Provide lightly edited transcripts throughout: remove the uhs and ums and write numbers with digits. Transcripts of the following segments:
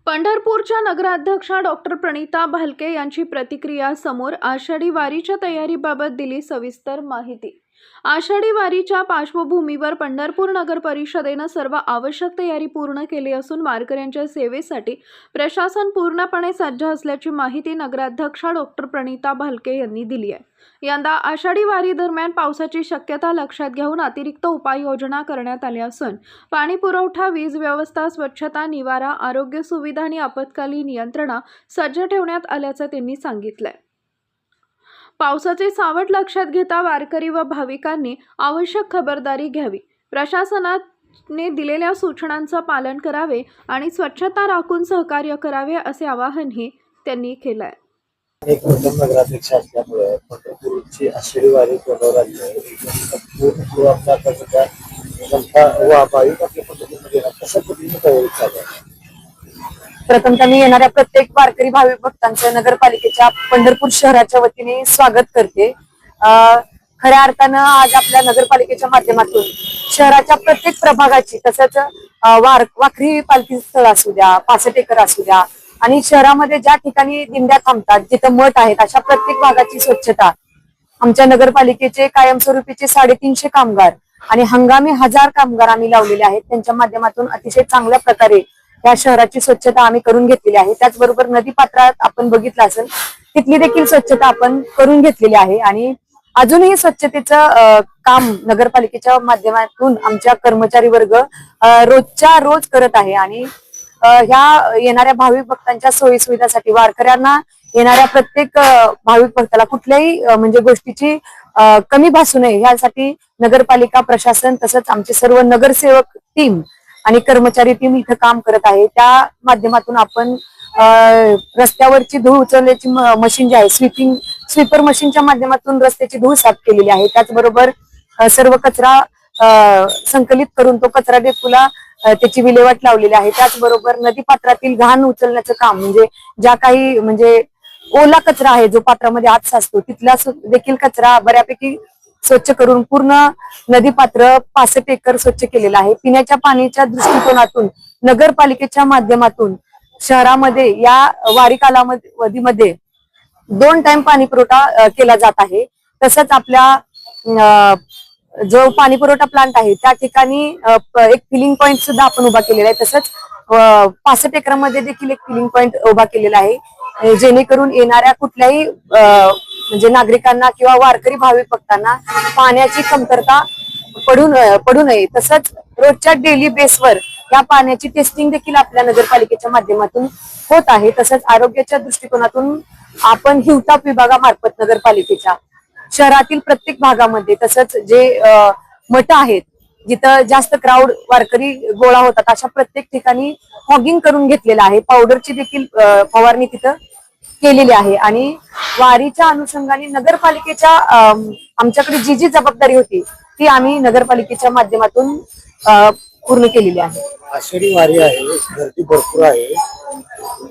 पंढरपूरच्या नगराध्यक्षा डॉक्टर प्रणिता भालके यांची प्रतिक्रिया समोर आषाढी वारीच्या तयारीबाबत दिली सविस्तर माहिती। आषाढी वारीच्या पार्श्वभूमीवर पंढरपूर नगर परिषदेने सर्व आवश्यक तयारी पूर्ण केली असून वारकऱ्यांच्या सेवेसाठी प्रशासन पूर्णपणे सज्ज असल्याची माहिती नगराध्यक्षा डॉक्टर प्रणिता भालके यांनी दिली आहे। यंदा आषाढी वारी दरम्यान पावसाची शक्यता लक्षात घेऊन अतिरिक्त उपाययोजना करण्यात आल्या असून पाणी पुरवठा, वीज व्यवस्था, स्वच्छता, निवारा, आरोग्य सुविधा आणि आपत्कालीन यंत्रणा सज्ज ठेवण्यात आल्याचं त्यांनी सांगितलंय। पावसाचे सावट लक्षात घेता वारकरी व भाविकांनी आवश्यक खबरदारी घ्यावी, प्रशासनाने दिलेल्या सूचनांचं पालन करावे आणि स्वच्छता राखून सहकार्य करावे असे आवाहनही त्यांनी केलंय। एक उत्तम नगराध्यक्ष असल्यामुळे पंढरपूरची आषाढी वारी पूर्ण भाविक आपल्या पद्धतीने कशा पद्धतीने तयारी चालू आहे? प्रथमतः मी येणाऱ्या प्रत्येक वारकरी भाविक भक्तांचं नगरपालिकेच्या पंढरपूर शहराच्या वतीने स्वागत करते। खऱ्या अर्थानं आज आपल्या नगरपालिकेच्या माध्यमातून शहराच्या प्रत्येक प्रभागाची तसंच वाखरी पालखी स्थळ असू द्या, 65 एकर असू द्या आणि शहरामध्ये ज्या ठिकाणी दिंड्या थांबतात, जिथं मठ आहेत, अशा प्रत्येक भागाची स्वच्छता आमच्या नगरपालिकेचे कायमस्वरूपीचे 350 कामगार आणि हंगामी 1000 कामगार आम्ही लावलेले आहेत। त्यांच्या माध्यमातून अतिशय चांगल्या प्रकारे या शहराची स्वच्छता आम्ही करून घेतलेली आहे। त्याचबरोबर नदी पात्रात आपण बघितलं असेल, तिथली देखील स्वच्छता आपण करून घेतलेली आहे आणि अजूनही स्वच्छतेचं काम नगरपालिकेच्या माध्यमातून आमच्या कर्मचारी वर्ग रोजच्या रोज करत आहे आणि ह्या येणाऱ्या भाविक भक्तांच्या सोयी सुविधासाठी वारकऱ्यांना येणाऱ्या प्रत्येक भाविक भक्ताला कुठल्याही म्हणजे गोष्टीची कमी भासू नये यासाठी नगरपालिका प्रशासन तसंच आमचे सर्व नगरसेवक टीम आणि कर्मचारी टीम इथं काम करत आहे। त्या माध्यमातून आपण रस्त्यावरची धूळ उचलण्याची मशीन जी आहे, स्वीपर मशीनच्या माध्यमातून रस्त्याची धूळ साफ केलेली आहे। त्याचबरोबर सर्व कचरा संकलित करून तो कचरा डेपोला त्याची विल्हेवाट लावलेली आहे। त्याचबरोबर नदी पात्रातील घाण उचलण्याचं काम म्हणजे ज्या काही म्हणजे ओला कचरा आहे जो पात्रामध्ये आत साचतो, तिथला देखील कचरा बऱ्यापैकी स्वच्छ करून पूर्ण नदी पात्र 65 एकर स्वच्छ केलेलं आहे। पिण्याच्या पाण्याच्या दृष्टिकोनातून नगरपालिकेच्या माध्यमातून शहरामध्ये या वारी कालावधीमध्ये 2 टाइम पाणी पुरवठा केला जात आहे। तसंच आपल्या जो पाणी पुरवठा प्लांट आहे त्या ठिकाणी एक फिलिंग पॉइंट सुद्धा आपण उभा केलेला आहे। तसंच 65 एकरामध्ये देखील एक फिलिंग पॉइंट उभा केलेला आहे, जेणेकरून येणाऱ्या कुठल्याही म्हणजे नागरिकांना किंवा वारकरी भाविक भक्तांना पाण्याची कमतरता पडू नये। तसंच रोजच्या डेली बेसवर या पाण्याची टेस्टिंग देखील आपल्या नगरपालिकेच्या माध्यमातून होत आहे। तसंच आरोग्याच्या दृष्टिकोनातून आपण हिवताप विभागामार्फत नगरपालिकेच्या शहरातील प्रत्येक भागामध्ये तसंच जे मठ आहेत जिथं जास्त क्राऊड वारकरी गोळा होतात, अशा प्रत्येक ठिकाणी फॉगिंग करून घेतलेलं आहे। पावडरची देखील फवारणी तिथं केलेली आहे आणि वारीच्या अनुषंगाने नगरपालिकेच्या आमच्याकडे जी जबाबदारी होती ती आम्ही नगरपालिकेच्या माध्यमातून पूर्ण केलेली आहे। आषाढी वारी आहे, गर्दी भरपूर आहे,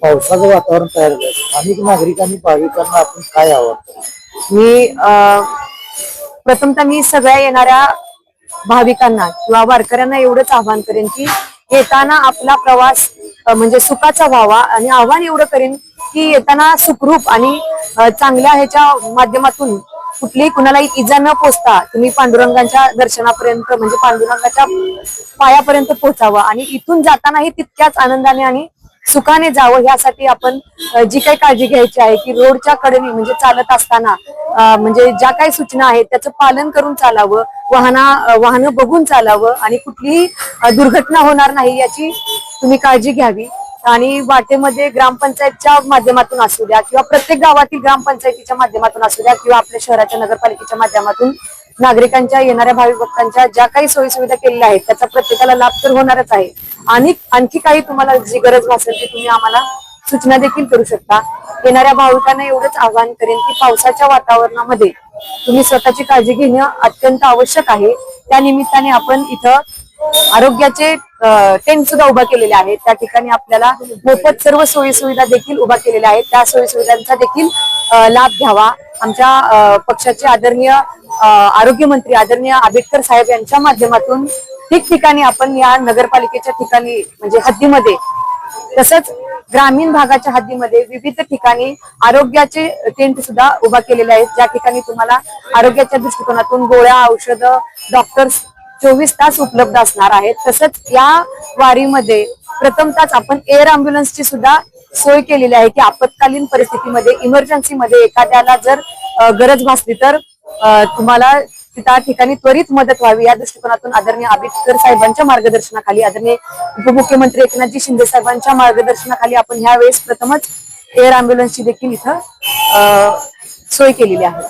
पावसाचं वातावरण तयार झालं, स्थानिक नागरिकांनी भाविकांना आपण काय आवडतं? प्रथमतः मी सगळ्या येणाऱ्या भाविकांना किंवा वारकऱ्यांना एवढंच आवाहन करेन की येताना आपला प्रवास म्हणजे सुखाचा व्हावा आणि आव्हान एवढं करेन की येताना सुखरूप आणि चांगल्या ह्याच्या माध्यमातून कुठलीही कुणालाही इजा न पोचता तुम्ही पांडुरंगाच्या दर्शनापर्यंत म्हणजे पांडुरंगाच्या पायापर्यंत पोहोचावं आणि इथून जातानाही तितक्याच आनंदाने आणि सुखाने जावं यासाठी आपण जी काही काळजी घ्यायची आहे की रोडच्या कडेने म्हणजे चालत असताना म्हणजे ज्या काही सूचना आहेत त्याचं पालन करून चालावं, वाहनं बघून चालावं आणि कुठलीही दुर्घटना होणार नाही याची तुम्ही काळजी घ्यावी। आणि वाटेमध्ये ग्रामपंचायतच्या माध्यमातून असू द्या किंवा प्रत्येक गावातील ग्रामपंचायतीच्या माध्यमातून असू द्या किंवा आपल्या शहराच्या नगरपालिकेच्या माध्यमातून नागरिकांच्या येणाऱ्या भाविक भक्तांच्या ज्या काही सोयी सुविधा केलेल्या आहेत त्याचा प्रत्येकाला लाभ तर होणारच आहे आणि आणखी काही तुम्हाला जी गरज भासेल ती तुम्ही आम्हाला सूचना देखील करू शकता। येणाऱ्या भाविकांना एवढंच आवाहन करेन की पावसाच्या वातावरणामध्ये तुम्ही स्वतःची काळजी घेणं अत्यंत आवश्यक आहे। त्या निमित्ताने आपण इथं आरोग्याचे टेंट सुद्धा उभा केलेले आहेत, त्या ठिकाणी आपल्याला मोफत सर्व सोयी सुविधा देखील उभा केलेल्या आहेत। त्या सोयी सुविधांचा देखील लाभ घ्यावा। आमच्या पक्षाचे आदरणीय आरोग्यमंत्री आदरणीय आंबेडकर साहेब यांच्या माध्यमातून ठिकठिकाणी आपण या नगरपालिकेच्या ठिकाणी म्हणजे हद्दीमध्ये तसंच ग्रामीण भागाच्या हद्दीमध्ये विविध ठिकाणी आरोग्याचे टेंट सुद्धा उभा केलेले आहेत, ज्या ठिकाणी तुम्हाला आरोग्याच्या दृष्टिकोनातून गोळ्या, औषधं, डॉक्टर्स 24 तास उपलब्ध असणार आहेत. तसंच या वारीमध्ये प्रथमतःच आपण एअर अँब्युलन्सची सुद्धा सोय केलेली आहे की आपत्कालीन परिस्थितीमध्ये, इमर्जन्सी मध्ये एखाद्याला जर गरज भासली तर तुम्हाला त्या ठिकाणी त्वरित मदत व्हावी या दृष्टिकोनातून आदरणीय आंबेडकर साहेबांच्या मार्गदर्शनाखाली, आदरणीय उपमुख्यमंत्री एकनाथजी शिंदे साहेबांच्या मार्गदर्शनाखाली आपण ह्या वेळेस प्रथमच एअर अँब्युलन्सची देखील इथं सोय केलेली आहे.